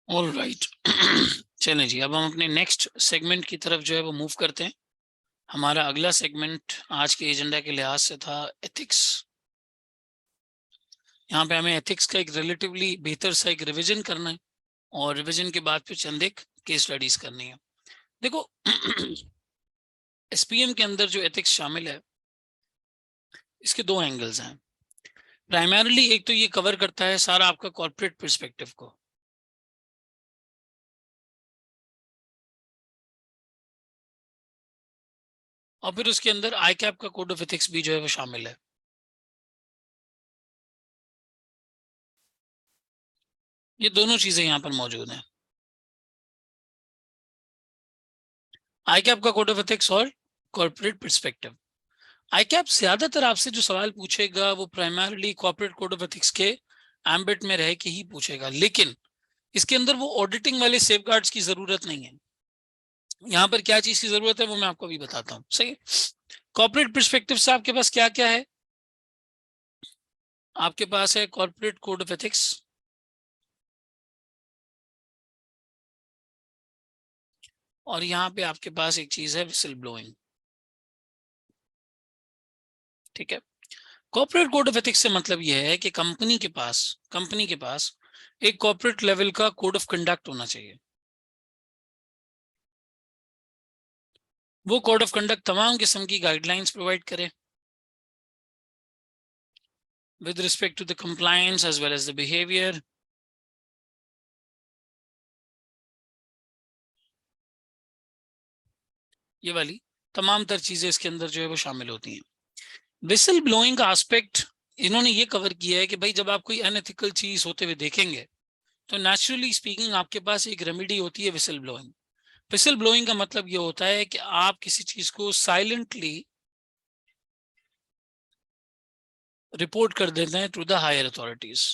All right. चलें जी, अब हम अपने नेक्स्ट सेगमेंट की तरफ जो है वो मूव करते हैं। हमारा अगला सेगमेंट आज के एजेंडा के लिहाज से था एथिक्स। यहाँ पे हमें एथिक्स का एक रिलेटिवली बेहतर सा एक रिवीजन करना है और रिवीजन के बाद फिर चंद एक केस स्टडीज करनी है। देखो, एसपीएम के अंदर जो एथिक्स शामिल है, इसके दो एंगल्स हैं। प्राइमरीली एक तो ये कवर करता है सारा आपका कॉर्पोरेट पर्सपेक्टिव को, और फिर उसके अंदर आईकैप का कोड ऑफ एथिक्स भी जो है वो शामिल है। ये दोनों चीजें यहाँ पर मौजूद हैं, आईकैप का कोड ऑफ एथिक्स और कॉर्पोरेट पर्सपेक्टिव। आईकैप ज्यादातर आपसे जो सवाल पूछेगा वो primarily corporate code of ethics के एम्बिट में रह के ही पूछेगा, लेकिन इसके अंदर वो ऑडिटिंग वाले सेफगार्ड्स की जरूरत नहीं है। यहाँ पर क्या चीज की जरूरत है वो मैं आपको अभी बताता हूँ। सही, कॉर्पोरेट पर्सपेक्टिव से आपके पास क्या क्या है? आपके पास है कॉर्पोरेट कोड ऑफ एथिक्स, और यहाँ पे आपके पास एक चीज है विसल ब्लोइंग। ठीक है, कॉर्पोरेट कोड ऑफ एथिक्स से मतलब यह है कि कंपनी के पास एक कॉर्पोरेट लेवल का कोड ऑफ कंडक्ट होना चाहिए। वो कोड ऑफ कंडक्ट तमाम किस्म की गाइडलाइंस प्रोवाइड करे with respect to the compliance as well as the behavior. ये वाली तमाम तर चीजें इसके अंदर जो है वो शामिल होती हैं। विसल ब्लोइंग का एस्पेक्ट इन्होंने ये कवर किया है कि भाई जब आप कोई अनएथिकल चीज होते हुए देखेंगे तो नेचुरली स्पीकिंग आपके पास एक रेमेडी होती है विसल ब्लोइंग। विसल ब्लोइंग का मतलब ये होता है कि आप किसी चीज को साइलेंटली रिपोर्ट कर देते हैं टू द हायर अथॉरिटीज।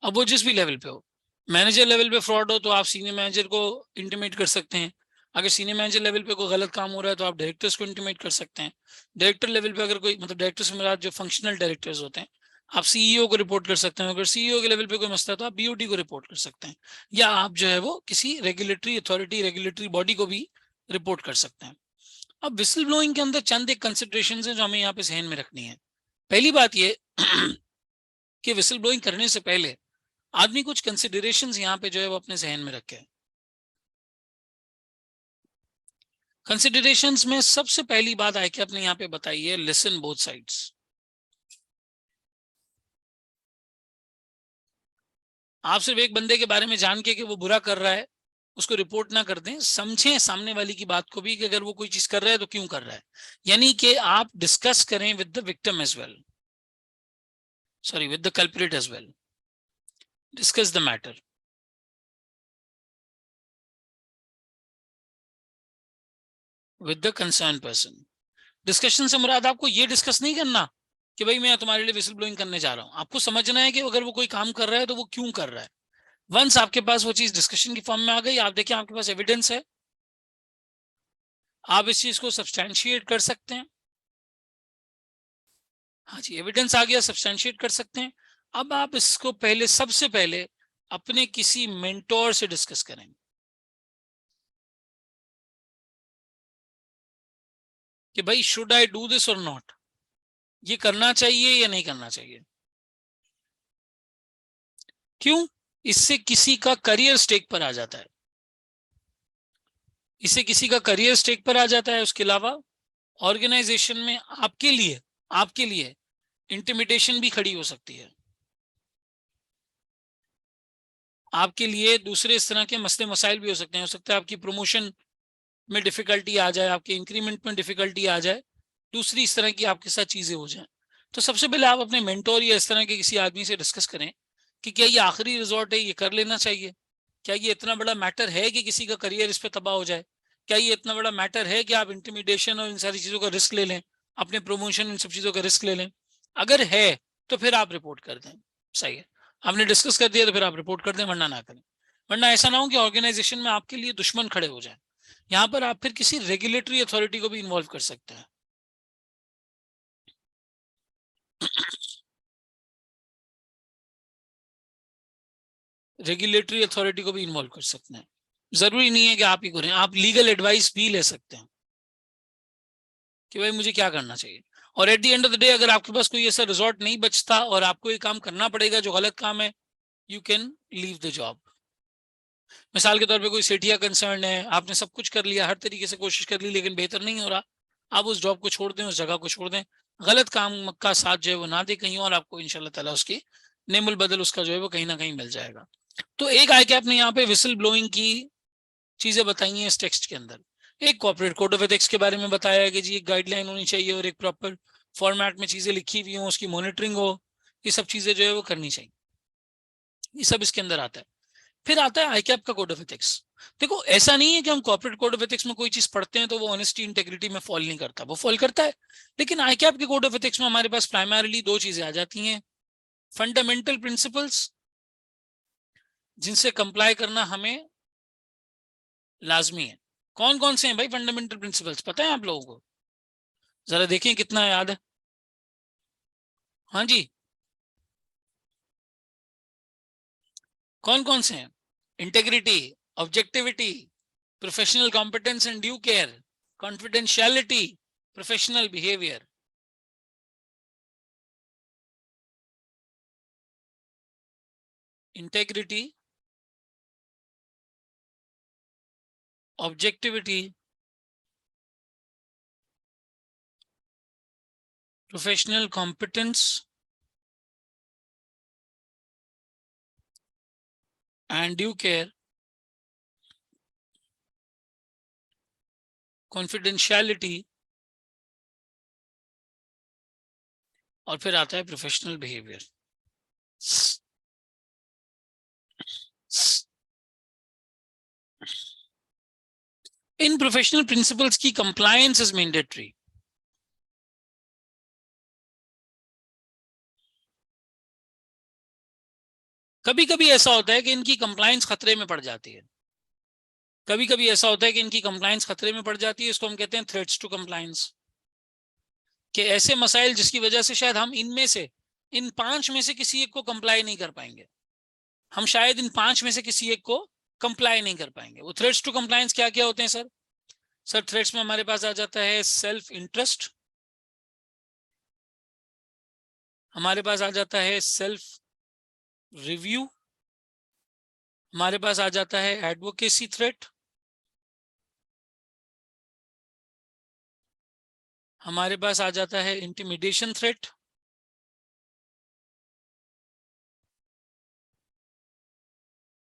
अब वो जिस भी लेवल पे हो, मैनेजर लेवल पे फ्रॉड हो तो आप सीनियर मैनेजर को इंटीमेट कर सकते हैं। अगर सीनियर मैनेजर लेवल पे कोई गलत काम हो रहा है तो आप डायरेक्टर्स को इंटीमेट कर सकते हैं। डायरेक्टर लेवल पे अगर कोई, मतलब डायरेक्टर्स के मेरा जो फंक्शनल डायरेक्टर्स होते हैं, आप सीईओ को रिपोर्ट कर सकते हैं। अगर सीईओ के लेवल पे कोई मसला है तो आप बीओटी को रिपोर्ट कर सकते हैं, या आप जो है वो किसी रेगुलेटरी अथॉरिटी, रेगुलेटरी बॉडी को भी रिपोर्ट कर सकते हैं। अब विसल ब्लोइंग के अंदर चंद एक कंसिडरेशन है जो हमें यहाँ पे जहन में रखनी है। पहली बात ये कि विसल ब्लोइंग करने से पहले आदमी कुछ कंसिडरेशंस यहाँ पे जो है वो अपने जहन में रखे। कंसिडरेशंस में सबसे पहली बात आई कि आपने यहाँ पे बताई है, लिसन बोथ साइड्स। आप सिर्फ एक बंदे के बारे में जान के कि वो बुरा कर रहा है उसको रिपोर्ट ना कर दें, समझें सामने वाली की बात को भी कि अगर वो कोई चीज कर रहा है तो क्यों कर रहा है। यानी कि आप डिस्कस करें with the victim as well, sorry with the culprit as well, discuss the matter with the concern person. Discussion से मुराद आपको ये डिस्कस नहीं करना कि भाई मैं तुम्हारे लिए विसल ब्लोइंग करने जा रहा हूं। आपको समझना है कि अगर वो कोई काम कर रहा है तो वो क्यों कर रहा है। वंस आपके पास वो चीज डिस्कशन की फॉर्म में आ गई, आप देखिए आपके पास एविडेंस है, आप इस चीज को सब्सटैंशिएट कर सकते हैं। हाँ जी, एविडेंस आ गया, सब्सटैंशिएट कर सकते हैं। अब आप इसको पहले, सबसे पहले अपने किसी मेंटोर से डिस्कस करें कि भाई शुड आई डू दिस और नॉट, ये करना चाहिए या नहीं करना चाहिए। क्यों? इससे किसी का करियर स्टेक पर आ जाता है, इससे किसी का करियर स्टेक पर आ जाता है। उसके अलावा ऑर्गेनाइजेशन में आपके लिए इंटिमिडेशन भी खड़ी हो सकती है। आपके लिए दूसरे इस तरह के मसले मसाइल भी हो सकते हैं। हो सकता है आपकी प्रमोशन में डिफिकल्टी आ जाए, आपके इंक्रीमेंट में डिफिकल्टी आ जाए, दूसरी इस तरह की आपके साथ चीजें हो जाएं। तो सबसे पहले आप अपने मेंटोर या इस तरह के किसी आदमी से डिस्कस करें कि क्या ये आखिरी रिजॉर्ट है, ये कर लेना चाहिए। क्या ये इतना बड़ा मैटर है कि किसी का करियर इस पर तबाह हो जाए? क्या ये इतना बड़ा मैटर है कि आप इंटिमिडेशन और इन सारी चीजों का रिस्क ले लें, अपने प्रमोशन इन सब चीजों का रिस्क ले लें? अगर है तो फिर आप रिपोर्ट कर दें। सही है, आपने डिस्कस कर दिया तो फिर आप रिपोर्ट कर दें, वरना ना करें। वरना ऐसा ना हो कि ऑर्गेनाइजेशन में आपके लिए दुश्मन खड़े हो जाए। यहाँ पर आप फिर किसी रेगुलेटरी अथॉरिटी को भी इन्वॉल्व कर सकते हैं। रेगुलेटरी अथॉरिटी को भी इन्वॉल्व कर सकते हैं। जरूरी नहीं है कि आप ही करें, आप लीगल एडवाइस भी ले सकते हैं कि भाई मुझे क्या करना चाहिए। और at the end of the day अगर आपके पास कोई ऐसा रिजॉर्ट नहीं बचता और आपको ये काम करना पड़ेगा जो गलत काम है, you can leave the job. मिसाल के तौर पे कोई सेठिया कंसर्न है, आपने सब कुछ कर लिया, हर तरीके से कोशिश कर ली, लेकिन बेहतर नहीं हो रहा, आप उस जॉब को छोड़ दें, उस जगह को छोड़ दें, गलत काम का साथ जो है वो ना दे कहीं, और आपको इंशाल्लाह ताला उसकी नेमुल बदल उसका जो है वो कहीं ना कहीं मिल जाएगा। तो एक ICAP ने यहाँ पे विसल ब्लोइंग की चीजें बताई हैं इस टेक्स्ट के अंदर। एक कॉर्पोरेट कोड ऑफ एथिक्स के बारे में बताया है कि जी एक गाइडलाइन होनी चाहिए और एक प्रॉपर फॉर्मेट में चीजें लिखी हुई हो, उसकी मॉनिटरिंग हो, ये सब चीजें जो है वो करनी चाहिए, ये सब इसके अंदर आता है। फिर आता है ICAP का कोड ऑफ एथिक्स। देखो ऐसा नहीं है कि हम कॉर्पोरेट कोड ऑफ एथिक्स में कोई चीज पढ़ते हैं तो वो ऑनेस्टी इंटेग्रिटी में फॉल नहीं करता, वो फॉल करता है। लेकिन ICAP के कोड ऑफ एथिक्स में हमारे पास प्राइमरली दो चीजें आ जाती हैं, फंडामेंटल प्रिंसिपल्स जिनसे कंप्लाई करना हमें लाजमी है। कौन कौन से हैं भाई फंडामेंटल प्रिंसिपल्स, पता है आप लोगों को? जरा देखें कितना याद है। हाँ जी, कौन कौन से हैं? Integrity, objectivity, professional competence and due care, confidentiality, professional behaviour. Integrity, objectivity, professional competence and due care, confidentiality, और फिर आता है professional behaviour. In professional principles की कंप्लायंस इज मैंडेटरी। कभी कभी ऐसा होता है कि इनकी कंप्लायंस खतरे में पड़ जाती है, कभी कभी ऐसा होता है कि इनकी कंप्लायंस खतरे में पड़ जाती है, इसको हम कहते हैं थ्रेट्स टू कंप्लायंस। कि ऐसे मसाइल जिसकी वजह से शायद हम इनमें से इन 5 में से किसी एक को कंप्लाई नहीं कर पाएंगे, हम शायद इन 5 में से किसी एक को कंप्लाई नहीं कर पाएंगे। वो थ्रेट्स टू कंप्लायंस क्या क्या होते हैं सर? सर थ्रेट्स में हमारे पास आ जाता है सेल्फ इंटरेस्ट, हमारे पास आ जाता है सेल्फ रिव्यू, हमारे पास आ जाता है एडवोकेसी थ्रेट, हमारे पास आ जाता है इंटिमिडेशन थ्रेट,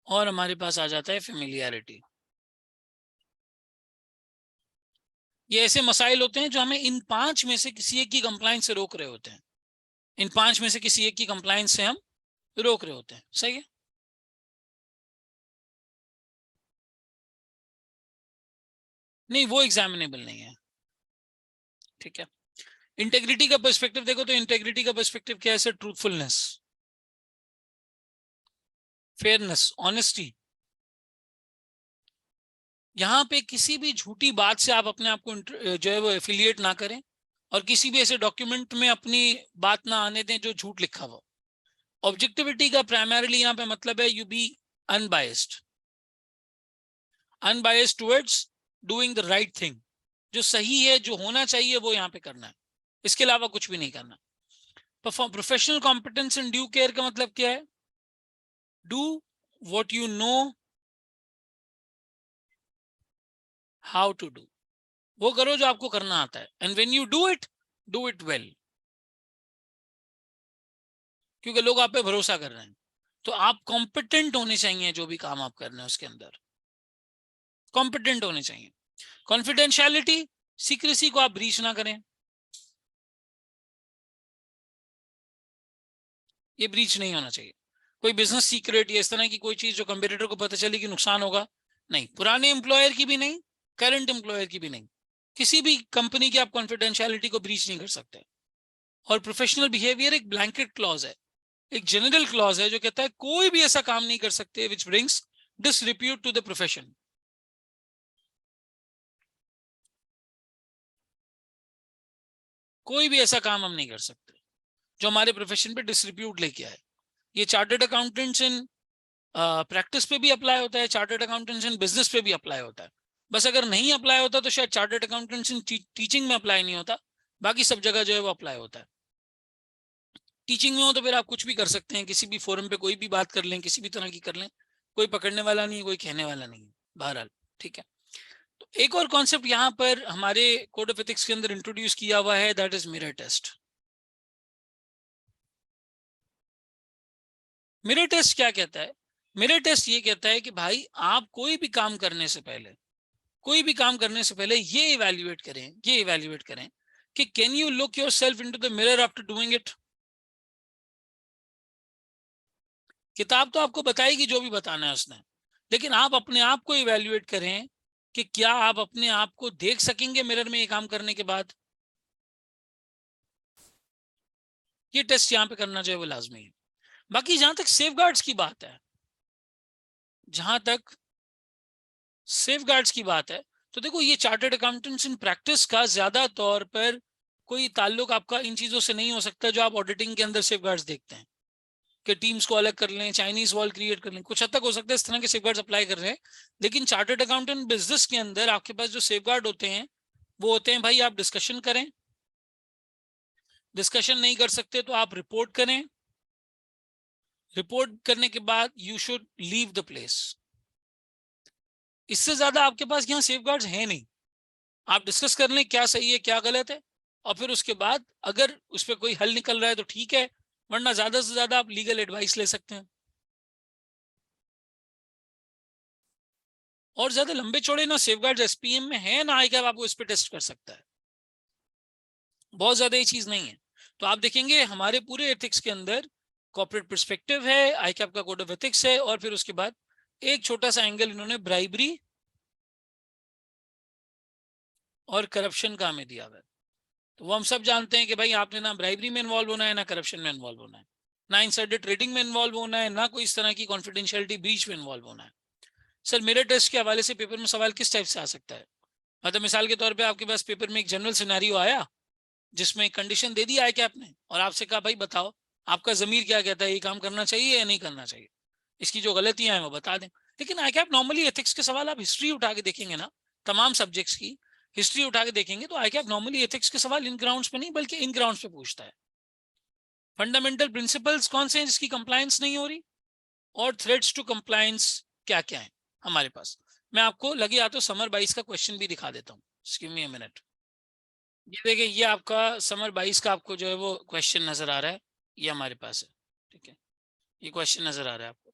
और हमारे पास आ जाता है फेमिलियरिटी। ये ऐसे मसाइल होते हैं जो हमें इन 5 में से किसी एक की कंप्लायंस से रोक रहे होते हैं, इन 5 में से किसी एक की कंप्लायंस से हम रोक रहे होते हैं। सही है? नहीं, वो एग्जामिनेबल नहीं है। ठीक है, इंटेग्रिटी का पर्सपेक्टिव देखो तो इंटेग्रिटी का पर्सपेक्टिव क्या है सर? Truthfulness, fairness, honesty. यहाँ पे किसी भी झूठी बात से आप अपने आप को जो है वो एफिलिएट ना करें, और किसी भी ऐसे डॉक्यूमेंट में अपनी बात ना आने दें जो झूठ लिखा हुआ। ऑब्जेक्टिविटी का प्राइमरीली यहाँ पे मतलब है you be unbiased, unbiased towards doing the right thing, जो सही है, जो होना चाहिए वो यहाँ पे करना है, इसके अलावा कुछ भी नहीं करना। Professional competence and due care का मतलब क्या है? Do what you know how to do, वो करो जो आपको करना आता है, and when you do it well, क्योंकि लोग आप पे भरोसा कर रहे हैं। तो आप कॉम्पिटेंट होने चाहिए, जो भी काम आप कर रहे हैं उसके अंदर कॉम्पिटेंट होने चाहिए। कॉन्फिडेंशियलिटी, सीक्रेसी को आप ब्रीच ना करें, ये ब्रीच नहीं होना चाहिए। कोई बिजनेस सीक्रेट या इस तरह की कोई चीज जो कंपटीटर को पता चली कि नुकसान होगा, नहीं। पुराने एम्प्लॉयर की भी नहीं, करंट एम्प्लॉयर की भी नहीं, किसी भी कंपनी की आप कॉन्फिडेंशियलिटी को ब्रीच नहीं कर सकते। और प्रोफेशनल बिहेवियर एक ब्लैंकेट क्लॉज है, एक जनरल क्लॉज है जो कहता है कोई भी ऐसा काम नहीं कर सकते which brings disrepute to the profession. कोई भी ऐसा काम हम नहीं कर सकते जो हमारे प्रोफेशन पे डिसरिप्यूट लेके आए। ये चार्टर्ड अकाउंटेंट्स इन प्रैक्टिस पे भी अप्लाई होता है, चार्टर्ड अकाउंटेंट्स इन बिजनेस पे भी अप्लाई होता है। बस अगर नहीं अप्लाई होता तो शायद चार्टर्ड अकाउंटेंट्स इन टीचिंग में अप्लाई नहीं होता, बाकी सब जगह जो है वो अप्लाई होता है। टीचिंग में हो तो फिर आप कुछ भी कर सकते हैं, किसी भी फोरम पे कोई भी बात कर लें, किसी भी तरह की कर लें, कोई पकड़ने वाला नहीं है, कोई कहने वाला नहीं है, बहरहाल ठीक है। तो एक और कॉन्सेप्ट यहाँ पर हमारे कोड ऑफ एथिक्स के अंदर इंट्रोड्यूस किया हुआ है, that is mirror test. Mirror test क्या कहता है? मिरर टेस्ट ये कहता है कि भाई आप कोई भी काम करने से पहले, कोई भी काम करने से पहले ये इवैल्यूएट करें, ये इवैल्यूएट करें कि can you look yourself into the mirror after doing it. किताब तो आपको बताएगी जो भी बताना है उसने, लेकिन आप अपने आप को इवैल्यूएट करें कि क्या आप अपने आप को देख सकेंगे मिरर में ये काम करने के बाद। ये टेस्ट यहाँ पे करना चाहिए, वो लाजमी है। बाकी जहां तक सेफगार्ड्स की बात है, जहां तक सेफगार्ड्स की बात है, तो देखो ये चार्टर्ड अकाउंटेंट्स इन प्रैक्टिस का ज्यादा तौर पर कोई ताल्लुक आपका इन चीजों से नहीं हो सकता जो आप ऑडिटिंग के अंदर सेफगार्ड्स देखते हैं कि टीम्स को अलग कर लें, चाइनीज वॉल क्रिएट कर लें। कुछ हद तक हो सकता है इस तरह के सेफगार्ड्स अप्लाई कर रहे हैं, लेकिन चार्टर्ड अकाउंटेंट बिजनेस के अंदर आपके पास जो सेफगार्ड होते हैं वो होते हैं भाई आप डिस्कशन करें, डिस्कशन नहीं कर सकते तो आप रिपोर्ट करें, रिपोर्ट करने के बाद you should leave the place. इससे ज्यादा आपके पास यहाँ सेफगार्ड्स हैं नहीं। आप डिस्कस कर लें क्या सही है क्या गलत है, और फिर उसके बाद अगर उस पर कोई हल निकल रहा है तो ठीक है, वरना ज्यादा से ज्यादा आप लीगल एडवाइस ले सकते हैं। और ज्यादा लंबे चौड़े ना सेफगार्ड्स एसपीएम में है ना आईकैप आपको इस पे टेस्ट कर सकता है, बहुत ज्यादा ये चीज नहीं है। तो आप देखेंगे हमारे पूरे एथिक्स के अंदर कॉर्पोरेट पर्सपेक्टिव है, आईकैप का कोड ऑफ एथिक्स है, और फिर उसके बाद एक छोटा सा एंगल इन्होंने ब्राइबरी और करप्शन का हमें दिया हुआ है। तो वो हम सब जानते हैं कि भाई आपने ना ब्राइबरी में इन्वॉल्व होना है, ना करप्शन में इन्वॉल्व होना है, ना इनसाइडर ट्रेडिंग में इन्वॉल्व होना है, ना कोई इस तरह की कॉन्फिडेंशियलिटी ब्रीच में इन्वॉल्व होना है। सर मेरे टेस्ट के हवाले से पेपर में सवाल किस टाइप से आ सकता है? मतलब मिसाल के तौर पे आपके पास पेपर में एक जनरल सिनेरियो आया जिसमें कंडीशन दे दी है कि आपने, और आपसे कहा भाई बताओ आपका जमीर क्या कहता है, ये काम करना चाहिए या नहीं करना चाहिए, इसकी जो गलतियां हैं वो बता दें। लेकिन आई कैप नॉर्मली एथिक्स के सवाल आप हिस्ट्री उठा के देखेंगे ना, तमाम सब्जेक्ट्स की हिस्ट्री उठा के देखेंगे तो आई कैप नॉर्मली एथिक्स के सवाल इन ग्राउंड्स पे नहीं बल्कि इन ग्राउंड्स पे पूछता है। फंडामेंटल प्रिंसिपल्स कौन से हैं जिसकी कंप्लायंस नहीं हो रही, और थ्रेड्स टू कंप्लायंस क्या क्या है हमारे पास। मैं आपको लगे या तो समर 22 का क्वेश्चन भी दिखा देता हूँ, गिव मी अ मिनट। ये देखिए ये आपका समर 22 का आपको जो है वो क्वेश्चन नजर आ रहा है, ये हमारे पास है, ठीक है, ये क्वेश्चन नजर आ रहा है आपको।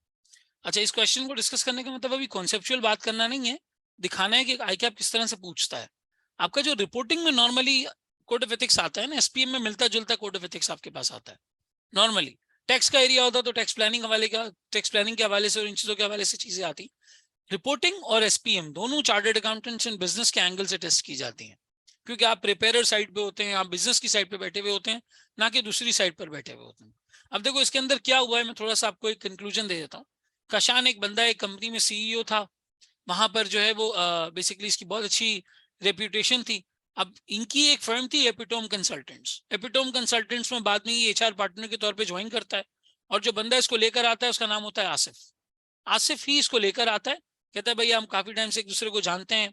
अच्छा इस क्वेश्चन को डिस्कस करने का मतलब अभी कॉन्सेप्चुअल बात करना नहीं है, दिखाना है कि आईकैप किस तरह से पूछता है। आपका जो रिपोर्टिंग में नॉर्मली कोड ऑफ एथिक्स आता है ना, एसपीएम में मिलता जुलता कोड ऑफ एथिक्स आपके पास आता है नॉर्मली। टैक्स का एरिया होता तो टैक्स प्लानिंग हवाले का, टैक्स प्लानिंग के हवाले से और इन चीजों के हवाले से चीजें आती। रिपोर्टिंग और एसपीएम दोनों चार्टर्ड अकाउंटेंट्स एंड बिजनेस के एंगल से टेस्ट की जाती हैं, क्योंकि आप प्रिपेयर साइड पे होते हैं, आप बिजनेस की साइड पे बैठे हुए होते हैं, ना कि दूसरी साइड पर बैठे हुए होते हैं। अब देखो इसके अंदर क्या हुआ है, मैं थोड़ा सा आपको एक कंक्लूजन दे देता हूँ। कशान एक बंदा एक कंपनी में सीईओ था, वहां पर जो है वो बेसिकली इसकी बहुत अच्छी रेप्यूटेशन थी। अब इनकी एक फर्म थी एपिटोम कंसल्टेंट्स, एपिटोम कंसल्टेंट्स में बाद में ये एचआर पार्टनर के तौर पे ज्वाइन करता है, और जो बंदा इसको लेकर आता है उसका नाम होता है आसिफ। आसिफ ही इसको लेकर आता है, कहता है भैया हम काफी टाइम से एक दूसरे को जानते हैं,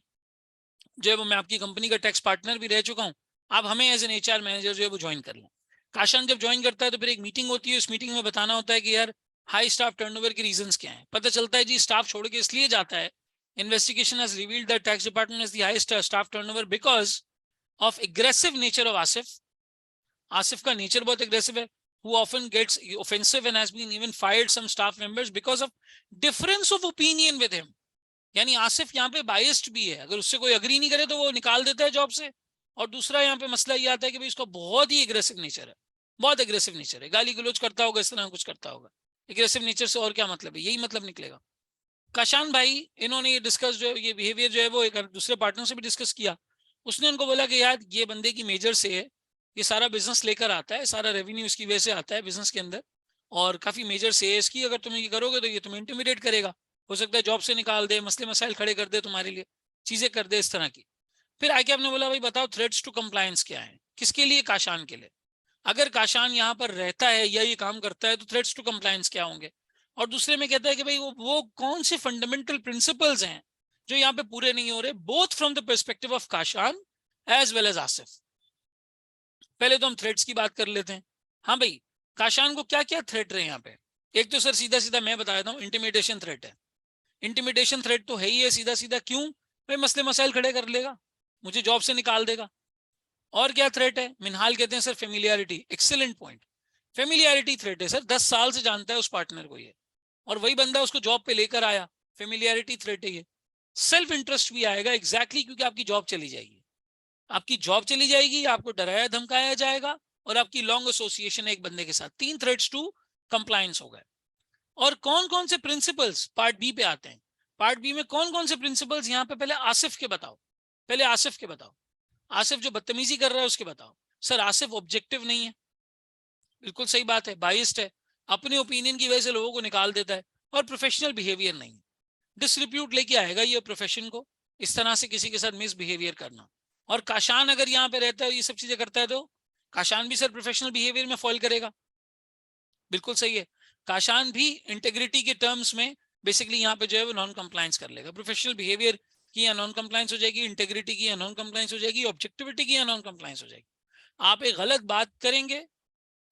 जो है वो मैं आपकी कंपनी का टैक्स पार्टनर भी रह चुका हूँ, आप हमें एज एन एचआर मैनेजर जो है वो ज्वाइन कर लें। काशान जब ज्वाइन करता है तो फिर एक मीटिंग होती है, उस मीटिंग में बताना होता है कि यार हाई स्टाफ टर्नओवर के रीजंस क्या हैं। पता चलता है जी स्टाफ छोड़ के इसलिए जाता है, investigation has revealed that tax department is the highest staff turnover because of aggressive nature of Asif. Asif का नेचर बहुत एग्रेसिव है, who often gets offensive and has been even fired some staff members because of difference of opinion with him। यानी आसिफ यहाँ पे biased भी है, अगर उससे कोई अग्री नहीं करे तो वो निकाल देता है जॉब से। और दूसरा यहाँ पे मसला ये आता है कि भाई इसका बहुत ही एग्रेसिव नेचर है, बहुत एग्रेसिव नेचर है, गाली गलोच करता होगा, इस तरह कुछ करता होगा। एग्रेसिव नेचर से और क्या मतलब है, यही मतलब निकलेगा। काशान भाई इन्होंने ये डिस्कस जो ये बिहेवियर जो है वो एक दूसरे पार्टनर से भी डिस्कस किया। उसने उनको बोला कि यार ये बंदे की मेजर से है, ये सारा बिजनेस लेकर आता है, सारा रेवेन्यू इसकी वजह से आता है बिजनेस के अंदर, और काफी मेजर से है इसकी, अगर तुम ये करोगे तो ये तुम्हें इंटिमिडेट करेगा, हो सकता है जॉब से निकाल दे, मसले मसाइल खड़े कर दे तुम्हारे लिए, चीजें कर दे इस तरह की। फिर आके आपने बोला भाई बताओ थ्रेड्स टू कंप्लायंस क्या है, किसके लिए? काशान के लिए। अगर काशान यहाँ पर रहता है या ये काम करता है तो थ्रेड्स टू कंप्लायंस क्या होंगे? और दूसरे में कहता है कि भाई वो कौन से फंडामेंटल प्रिंसिपल्स हैं जो यहाँ पे पूरे नहीं हो रहे, both from the perspective of Kashan as well as Asif. पहले तो हम थ्रेट्स की बात कर लेते हैं। हाँ भाई, काशान को क्या क्या थ्रेट रहे यहाँ पे? एक तो सर सीधा सीधा मैं बता देता हूँ, इंटिमिडेशन थ्रेट है। इंटिमिडेशन थ्रेट तो है ही है सीधा सीधा, क्यों भाई? मसले मसाइल खड़े कर लेगा, मुझे जॉब से निकाल देगा। और क्या थ्रेट है? मिनहाल कहते हैं sir familiarity, excellent point. Familiarity threat है सर, 10 साल से जानता है उस पार्टनर को ये, और वही बंदा उसको जॉब पे लेकर आया, फेमिलियरिटी थ्रेट है ये। सेल्फ इंटरेस्ट भी आएगा, एग्जैक्टली क्योंकि आपकी जॉब चली जाएगी, आपकी जॉब चली जाएगी, आपको डराया धमकाया जाएगा, और आपकी लॉन्ग एसोसिएशन एक बंदे के साथ। 3 थ्रेट्स टू कंप्लायंस हो गए। और कौन कौन से प्रिंसिपल्स पार्ट बी पे आते हैं? पार्ट बी में कौन कौन से प्रिंसिपल्स यहाँ पे? पहले आसिफ के बताओ, पहले आसिफ के बताओ। आसिफ जो बदतमीजी कर रहा है उसके बताओ। सर आसिफ ऑब्जेक्टिव नहीं है, बिल्कुल सही बात है, बाइस्ड है, अपने ओपिनियन की वजह से लोगों को निकाल देता है, और प्रोफेशनल बिहेवियर नहीं है, डिसरिप्यूट लेके आएगा ये प्रोफेशन को, इस तरह से किसी के साथ मिसबिहेवियर करना। और काशान अगर यहाँ पे रहता है ये सब चीजें करता है, तो काशान भी सर प्रोफेशनल बिहेवियर में फॉल करेगा, बिल्कुल सही है। काशान भी इंटेग्रिटी के टर्म्स में बेसिकली यहाँ पे जो है वो नॉन कंप्लायंस कर लेगा। प्रोफेशनल बिहेवियर की या नॉन कंप्लायंस हो जाएगी, इंटेग्रिटी की या नॉन कंप्लायंस हो जाएगी, ऑब्जेक्टिविटी की या नॉन कंप्लायंस हो जाएगी। आप एक गलत बात करेंगे,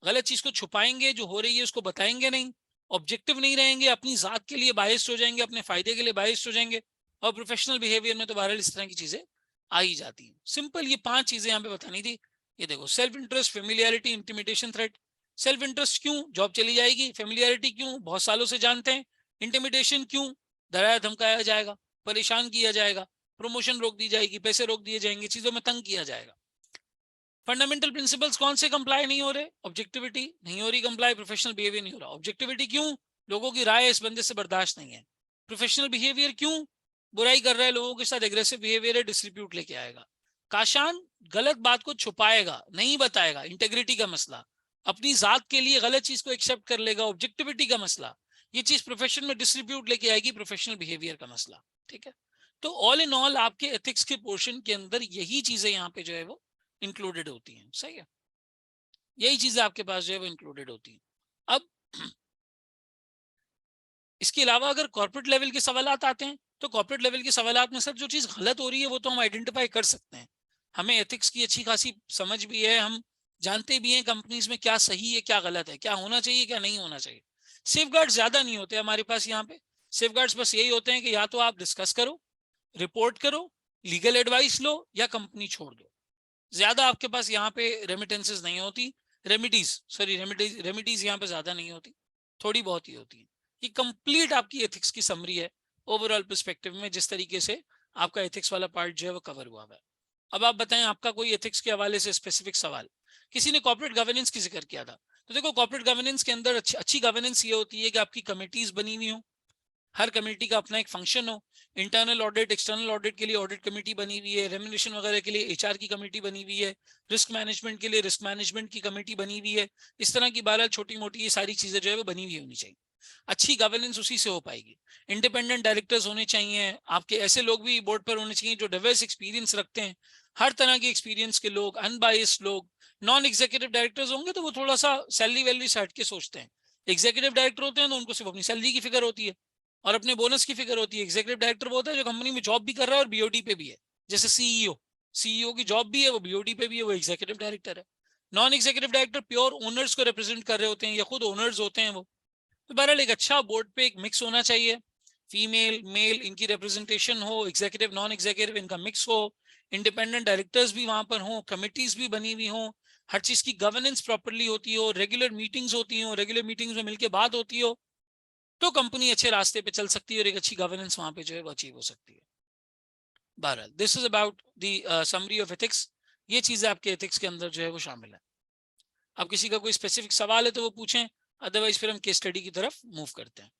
गलत चीज को छुपाएंगे, जो हो रही है उसको बताएंगे नहीं, ऑब्जेक्टिव नहीं रहेंगे, अपनी जात के लिए बायस्ड हो जाएंगे, अपने फायदे के लिए बायस्ड हो जाएंगे, और प्रोफेशनल बिहेवियर में तो बहरहाल इस तरह की चीजें आ ही जाती हैं। सिंपल ये 5 चीजें यहाँ पे बतानी थी। ये देखो, self interest, familiarity, intimidation, threat. Self interest क्यों? जॉब चली जाएगी। फेमिलियरिटी क्यों? बहुत सालों से जानते हैं। इंटिमिडेशन क्यों? डराया धमकाया जाएगा, परेशान किया जाएगा, प्रमोशन रोक दी जाएगी, पैसे रोक दिए जाएंगे, चीजों में तंग किया जाएगा। फंडामेंटल प्रिंसिपल्स कौन से कंप्लाई नहीं हो रहे? ऑब्जेक्टिविटी नहीं हो रही कंप्लाई, प्रोफेशनल बिहेवियर नहीं हो रहा। ऑब्जेक्टिविटी क्यों? लोगों की राय इस बंदे से बर्दाश्त नहीं है। प्रोफेशनल बिहेवियर क्यों? बुराई कर रहा है, लोगों के साथ एग्रेसिव बिहेवियर है, डिस्ट्रीब्यूट लेके आएगा। काशान गलत बात को छुपाएगा, नहीं बताएगा, इंटेग्रिटी का मसला, अपनी जात के लिए गलत चीज को एक्सेप्ट कर लेगा, ऑब्जेक्टिविटी का मसला, ये चीज प्रोफेशन में डिस्ट्रीब्यूट लेके आएगी, प्रोफेशनल बिहेवियर का मसला। ठीक है, तो ऑल इन ऑल आपके एथिक्स के पोर्शन के अंदर यही चीजें यहाँ पे जो है वो इंक्लूडेड होती हैं। सही है, यही चीजें आपके पास जो है वो इंक्लूडेड होती हैं। अब इसके अलावा अगर कॉर्पोरेट लेवल के सवालात आते हैं, तो कॉर्पोरेट लेवल के सवालात में सर जो चीज गलत हो रही है वो तो हम आइडेंटिफाई कर सकते हैं, हमें एथिक्स की अच्छी खासी समझ भी है, हम जानते भी हैं कंपनीज में क्या सही है क्या गलत है, क्या होना चाहिए क्या नहीं होना चाहिए। सेफगार्ड ज्यादा नहीं होते हमारे पास यहाँ पे। सेफगार्ड्स बस यही होते हैं कि या तो आप डिस्कस करो, रिपोर्ट करो, लीगल एडवाइस लो, या कंपनी छोड़ दो। ज्यादा आपके पास यहाँ पे रेमिटेंसेस नहीं होती, रेमिडीज यहाँ पे ज्यादा नहीं होती, थोड़ी बहुत ही होती है। ये कंप्लीट आपकी एथिक्स की समरी है ओवरऑल पर्सपेक्टिव में, जिस तरीके से आपका एथिक्स वाला पार्ट जो है वो कवर हुआ है। अब आप बताएं आपका कोई एथिक्स के हवाले से स्पेसिफिक सवाल। किसी ने कॉर्पोरेट गवर्नेंस की जिक्र किया था, तो देखो कॉर्पोरेट गवर्नेंस के अंदर अच्छी गवर्नेंस ये होती है कि आपकी कमिटीज बनी हुई हो, हर कमेटी का अपना एक फंक्शन हो। इंटरनल ऑडिट, एक्सटर्नल ऑडिट के लिए ऑडिट कमेटी बनी हुई है, रेम्युनरेशन वगैरह के लिए एचआर की कमेटी बनी हुई है, रिस्क मैनेजमेंट के लिए रिस्क मैनेजमेंट की कमेटी बनी हुई है। इस तरह की बहरहाल छोटी मोटी ये सारी चीजें जो है वो बनी हुई होनी चाहिए। अच्छी गवर्नेंस उसी से हो पाएगी। इंडिपेंडेंट डायरेक्टर्स होने चाहिए आपके, ऐसे लोग भी बोर्ड पर होने चाहिए जो डाइवर्स एक्सपीरियंस रखते हैं, हर तरह के एक्सपीरियंस के लोग, अनबायस्ड लोग। नॉन एग्जीक्यूटिव डायरेक्टर्स होंगे तो वो थोड़ा सा सैलरी वैलरी से हट के सोचते हैं। एग्जीक्यूटिव डायरेक्टर होते हैं तो उनको सिर्फ अपनी सैलरी की फिक्र होती है और अपने बोनस की फिक्र होती है। एग्जीक्यूटिव डायरेक्टर वो होता है जो कंपनी में जॉब भी कर रहा है और बीओडी पे भी है, जैसे सीईओ की जॉब भी है, वो बीओडी पे भी है, वो एग्जीक्यूटिव डायरेक्टर है। Non executive director pure owners को रिप्रेजेंट कर रहे होते हैं या खुद ओनर्स होते हैं वो। तो बहरहाल एक अच्छा बोर्ड पे एक मिक्स होना चाहिए, फीमेल मेल इनकी रिप्रेजेंटेशन हो, एग्जीक्यूटिव नॉन एग्जीक्यूटिव इनका मिक्स हो, इंडिपेंडेंट डायरेक्टर्स भी वहां पर हो, कमिटीज भी बनी हुई हो, हर चीज की गवर्नेंस प्रॉपर्ली होती हो, रेगुलर मीटिंग्स होती हो, रेगुलर मीटिंग्स में मिलकर बात होती हो, तो कंपनी अच्छे रास्ते पे चल सकती है और एक अच्छी गवर्नेंस वहां पे जो है वो अचीव हो सकती है। बहरहाल this is about the summary of ethics. ये चीजें आपके एथिक्स के अंदर जो है वो शामिल है। अब किसी का कोई स्पेसिफिक सवाल है तो वो पूछें, अदरवाइज फिर हम केस स्टडी की तरफ मूव करते हैं।